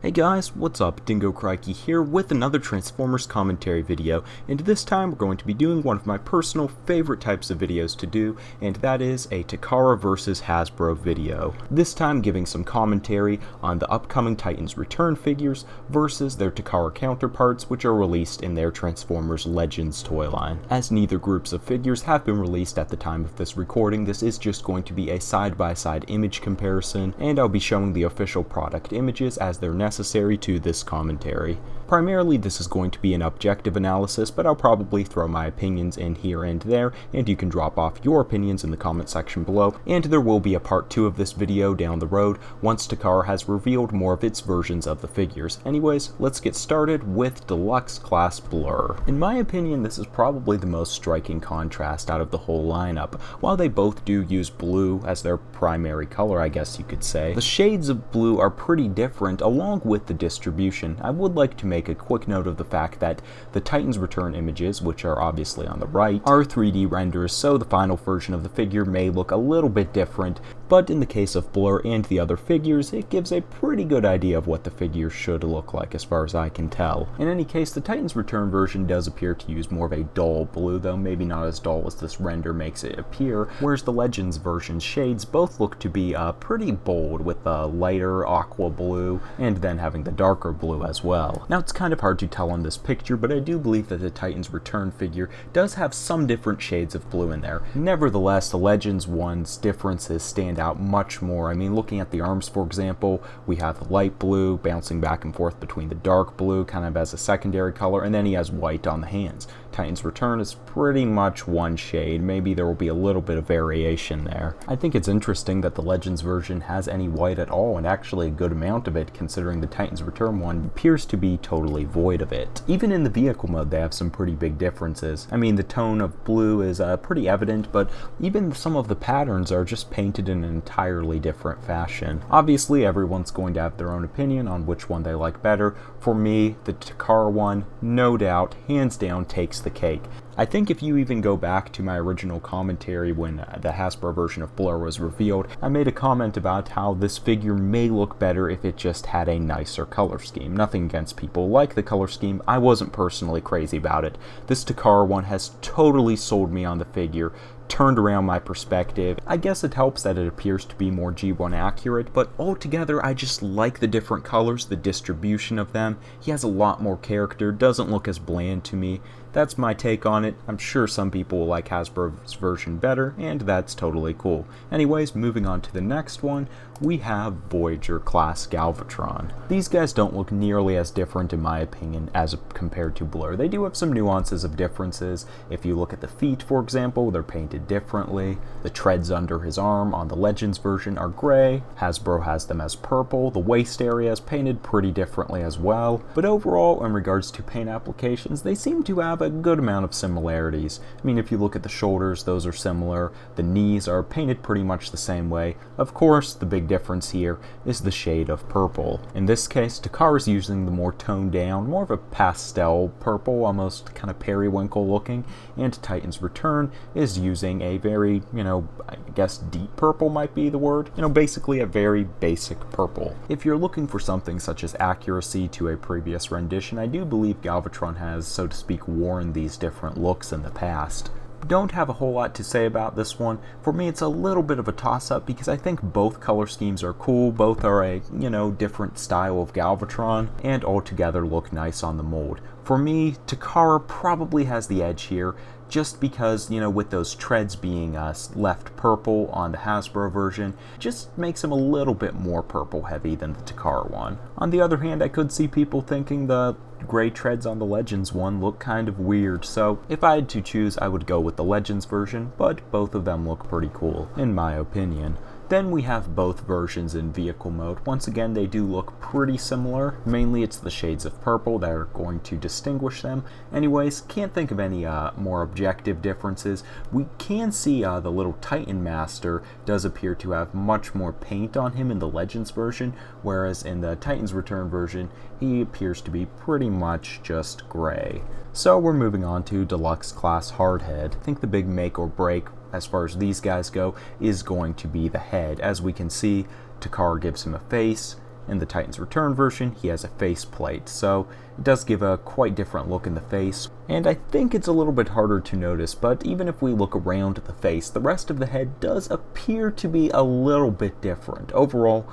Hey guys, what's up? Dingocrikey here with another Transformers commentary video, and this time we're going to be doing one of my personal favorite types of videos to do, and that is a Takara vs. Hasbro video. This time giving some commentary on the upcoming Titans Return figures versus their Takara counterparts, which are released in their Transformers Legends toy line. As neither groups of figures have been released at the time of this recording, this is just going to be a side-by-side image comparison, and I'll be showing the official product images as they're necessary to this commentary. Primarily this is going to be an objective analysis, but I'll probably throw my opinions in here and there, and you can drop off your opinions in the comment section below, and there will be a part 2 of this video down the road once Takara has revealed more of its versions of the figures. Anyways, let's get started with Deluxe Class Blurr. In my opinion, this is probably the most striking contrast out of the whole lineup. While they both do use blue as their primary color, I guess you could say, the shades of blue are pretty different along with the distribution. I would like to make a quick note of the fact that the Titans Return images, which are obviously on the right, are 3D renders, so the final version of the figure may look a little bit different, but in the case of Blurr and the other figures, it gives a pretty good idea of what the figure should look like as far as I can tell. In any case, the Titans Return version does appear to use more of a dull blue, though maybe not as dull as this render makes it appear, whereas the Legends version shades both look to be pretty bold, with a lighter aqua blue and then having the darker blue as well. Now it's kind of hard to tell on this picture, but I do believe that the Titans Return figure does have some different shades of blue in there. Nevertheless, the Legends one's differences stand out much more. I mean, looking at the arms, for example, we have the light blue bouncing back and forth between the dark blue kind of as a secondary color, and then he has white on the hands. Titans Return is pretty much one shade. Maybe there will be a little bit of variation there. I think it's interesting that the Legends version has any white at all, and actually a good amount of it, considering the Titans Return one appears to be totally void of it. Even in the vehicle mode, they have some pretty big differences. I mean, the tone of blue is pretty evident, but even some of the patterns are just painted in an entirely different fashion. Obviously, everyone's going to have their own opinion on which one they like better. For me, the Takara one, no doubt, hands down, takes the cake. I think if you even go back to my original commentary when the Hasbro version of Blurr was revealed, I made a comment about how this figure may look better if it just had a nicer color scheme. Nothing against people like the color scheme, I wasn't personally crazy about it. This Takara one has totally sold me on the figure, turned around my perspective. I guess it helps that it appears to be more G1 accurate, but altogether I just like the different colors, the distribution of them. He has a lot more character, doesn't look as bland to me. That's my take on it. I'm sure some people will like Hasbro's version better, and that's totally cool. Anyways, moving on to the next one, we have Voyager class Galvatron. These guys don't look nearly as different in my opinion as compared to Blurr. They do have some nuances of differences. If you look at the feet, for example, they're painted differently. The treads under his arm on the Legends version are gray. Hasbro has them as purple. The waist area is painted pretty differently as well. But overall, in regards to paint applications, they seem to have a good amount of similarities. I mean, if you look at the shoulders, those are similar. The knees are painted pretty much the same way. Of course, the big difference here is the shade of purple. In this case, Takara is using the more toned down, more of a pastel purple, almost kind of periwinkle looking, and Titans Return is using a very, I guess deep purple might be the word. Basically a very basic purple. If you're looking for something such as accuracy to a previous rendition, I do believe Galvatron has, so to speak, worn these different looks in the past. Don't have a whole lot to say about this one. For me, it's a little bit of a toss-up because I think both color schemes are cool. Both are a, different style of Galvatron, and altogether look nice on the mold. For me, Takara probably has the edge here, just because, with those treads being left purple on the Hasbro version, just makes him a little bit more purple heavy than the Takara one. On the other hand, I could see people thinking the gray treads on the Legends one look kind of weird, so if I had to choose, I would go with the Legends version, but both of them look pretty cool, in my opinion. Then we have both versions in vehicle mode. Once again, they do look pretty similar. Mainly it's the shades of purple that are going to distinguish them. Anyways, can't think of any more objective differences. We can see the little Titan Master does appear to have much more paint on him in the Legends version, whereas in the Titans Return version, he appears to be pretty much just gray. So we're moving on to Deluxe Class Hardhead. I think the big make or break as far as these guys go is going to be the head. As we can see, Takara gives him a face, In the Titans Return version, he has a faceplate, so it does give a quite different look in the face, and I think it's a little bit harder to notice, but even if we look around the face, the rest of the head does appear to be a little bit different. Overall,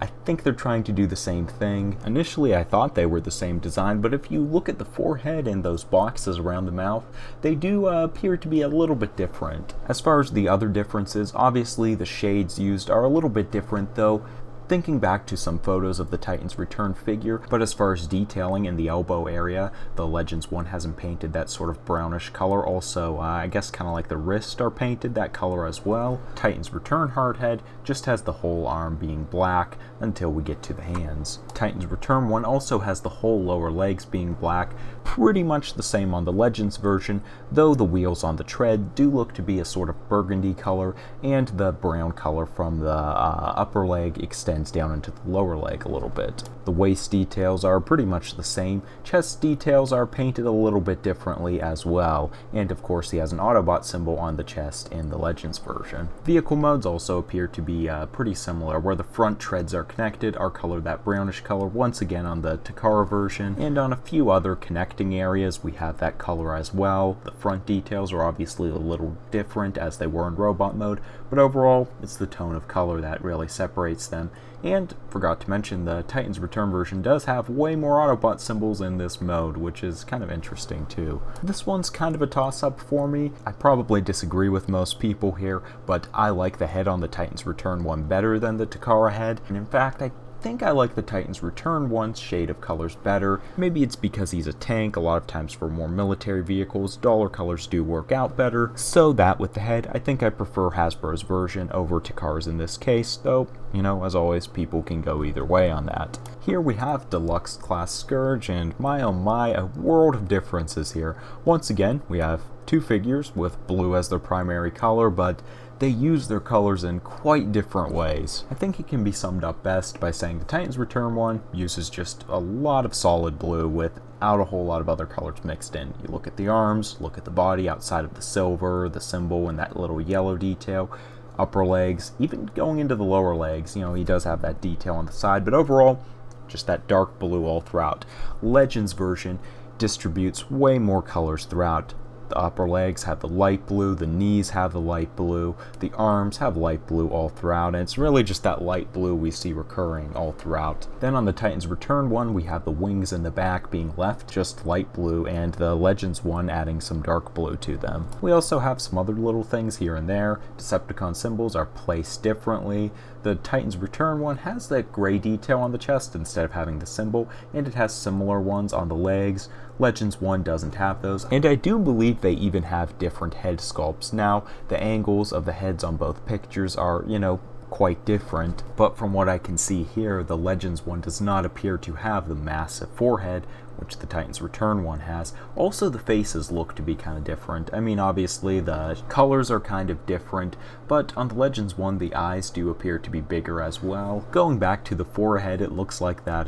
I think they're trying to do the same thing. Initially, I thought they were the same design, but if you look at the forehead and those boxes around the mouth, they do appear to be a little bit different. As far as the other differences, obviously the shades used are a little bit different, though thinking back to some photos of the Titans Return figure, but as far as detailing in the elbow area, the Legends one has him painted that sort of brownish color. Also, I guess kind of like the wrists are painted that color as well. Titans Return Hardhead just has the whole arm being black until we get to the hands. Titans Return one also has the whole lower legs being black, pretty much the same on the Legends version, though the wheels on the tread do look to be a sort of burgundy color, and the brown color from the upper leg extends down into the lower leg a little bit. The waist details are pretty much the same, chest details are painted a little bit differently as well, and of course he has an Autobot symbol on the chest in the Legends version. Vehicle modes also appear to be pretty similar, where the front treads are connected, are colored that brownish color once again on the Takara version, and on a few other connecting areas we have that color as well. The front details are obviously a little different as they were in robot mode, but overall it's the tone of color that really separates them. And forgot to mention, the Titans Return version does have way more Autobot symbols in this mode, which is kind of interesting too. This one's kind of a toss-up for me. I probably disagree with most people here, but I like the head on the Titans Return one better than the Takara head, and in fact I think I like the Titans Return one's shade of colors better. Maybe it's because he's a tank. A lot of times for more military vehicles, dollar colors do work out better. So that with the head, I think I prefer Hasbro's version over Takara's in this case, though, you know, as always, people can go either way on that. Here we have Deluxe Class Scourge, and my oh my, a world of differences here. Once again, we have two figures with blue as their primary color, but they use their colors in quite different ways. I think it can be summed up best by saying the Titans Return one uses just a lot of solid blue without a whole lot of other colors mixed in. You look at the arms, look at the body outside of the silver, the symbol, and that little yellow detail. Upper legs, even going into the lower legs, you know, he does have that detail on the side, but overall, just that dark blue all throughout. Legends version distributes way more colors throughout. The upper legs have the light blue, the knees have the light blue, the arms have light blue all throughout, and it's really just that light blue we see recurring all throughout. Then on the Titans Return one, we have the wings in the back being left just light blue, and the Legends one adding some dark blue to them. We also have some other little things here and there. Decepticon symbols are placed differently. The Titans Return one has that gray detail on the chest instead of having the symbol, and it has similar ones on the legs. Legends 1 doesn't have those, and I do believe they even have different head sculpts. Now, the angles of the heads on both pictures are, you know, quite different, but from what I can see here, the Legends one does not appear to have the massive forehead, which the Titans Return one has. Also, the faces look to be kind of different. I mean, obviously, the colors are kind of different, but on the Legends one, the eyes do appear to be bigger as well. Going back to the forehead, it looks like that,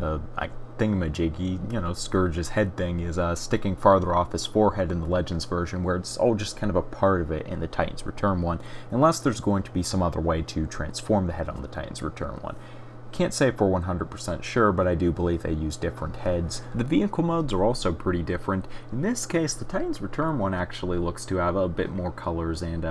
thingamajiggy, you know, Scourge's head thing is sticking farther off his forehead in the Legends version, where it's all just kind of a part of it in the Titans Return one, unless there's going to be some other way to transform the head on the Titans Return one. Can't say for 100% sure, but I do believe they use different heads. The vehicle modes are also pretty different. In this case, the Titans Return one actually looks to have a bit more colors and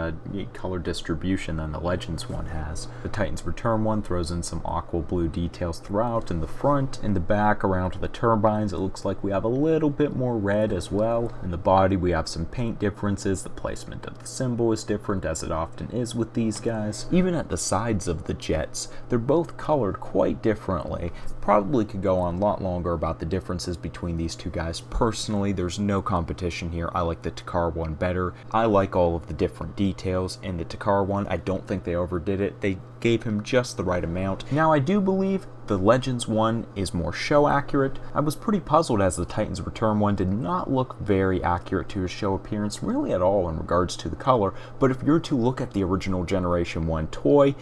color distribution than the Legends one has. The Titans Return one throws in some aqua blue details throughout in the front. In the back, around the turbines, it looks like we have a little bit more red as well. In the body, we have some paint differences. The placement of the symbol is different, as it often is with these guys. Even at the sides of the jets, they're both colored quite differently. Probably could go on a lot longer about the differences between these two guys. Personally, there's no competition here. I like the Takara one better. I like all of the different details. In the Takara one, I don't think they overdid it. They gave him just the right amount. Now, I do believe the Legends one is more show accurate. I was pretty puzzled as the Titans Return one did not look very accurate to his show appearance really at all in regards to the color, but if you're to look at the original Generation 1 toy,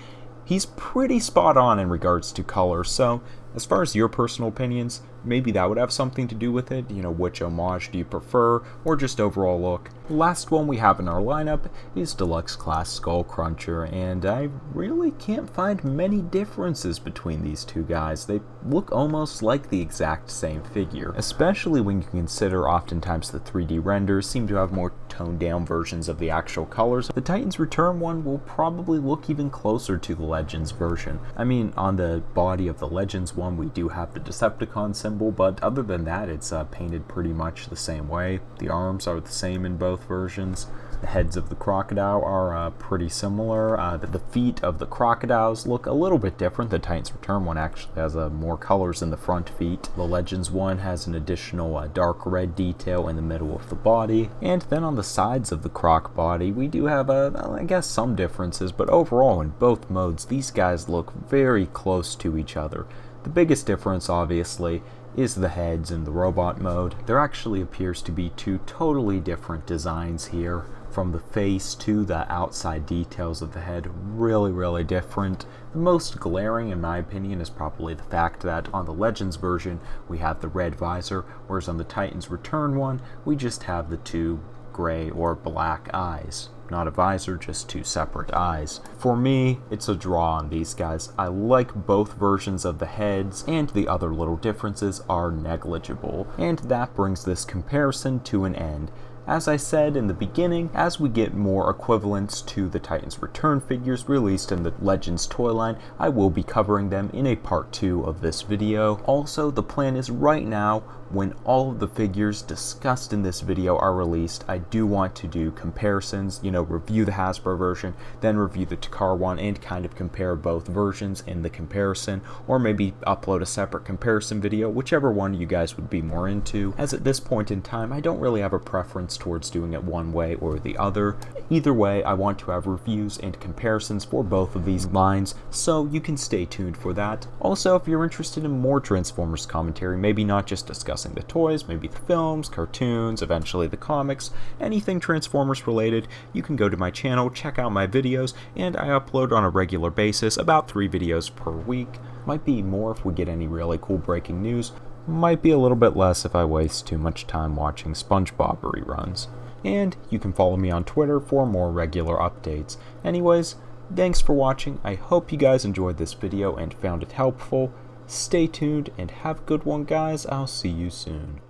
he's pretty spot on in regards to color. So as far as your personal opinions, maybe that would have something to do with it. Which homage do you prefer, or just overall look? The last one we have in our lineup is Deluxe Class Skull Cruncher, and I really can't find many differences between these two guys. They look almost like the exact same figure, especially when you consider oftentimes the 3D renders seem to have more toned down versions of the actual colors. The Titans Return one will probably look even closer to the Legends version. I mean, on the body of the Legends one, we do have the Decepticon symbol, but other than that, it's painted pretty much the same way. The arms are the same in both versions. The heads of the crocodile are pretty similar. The feet of the crocodiles look a little bit different. The Titans Return one actually has more colors in the front feet. The Legends one has an additional dark red detail in the middle of the body. And then on the sides of the croc body, we do have, I guess, some differences, but overall in both modes, these guys look very close to each other. The biggest difference, obviously, is the heads in the robot mode. There actually appears to be two totally different designs here. From the face to the outside details of the head, really different. The most glaring, in my opinion, is probably the fact that on the Legends version, we have the red visor, whereas on the Titans Return one, we just have the two gray or black eyes. Not a visor, just two separate eyes. For me, it's a draw on these guys. I like both versions of the heads, and the other little differences are negligible. And that brings this comparison to an end. As I said in the beginning, as we get more equivalents to the Titans Return figures released in the Legends toy line, I will be covering them in a part 2 of this video. Also, the plan is right now, when all of the figures discussed in this video are released, I do want to do comparisons, review the Hasbro version, then review the Takara one, and kind of compare both versions in the comparison, or maybe upload a separate comparison video, whichever one you guys would be more into. As at this point in time, I don't really have a preference towards doing it one way or the other. Either way, I want to have reviews and comparisons for both of these lines, so you can stay tuned for that. Also, if you're interested in more Transformers commentary, maybe not just discussing the toys, maybe the films, cartoons, eventually the comics, anything Transformers related, you can go to my channel, check out my videos, and I upload on a regular basis, about 3 videos per week. Might be more if we get any really cool breaking news, might be a little bit less if I waste too much time watching SpongeBob reruns. And you can follow me on Twitter for more regular updates. Anyways, thanks for watching. I hope you guys enjoyed this video and found it helpful. Stay tuned and have a good one, guys. I'll see you soon.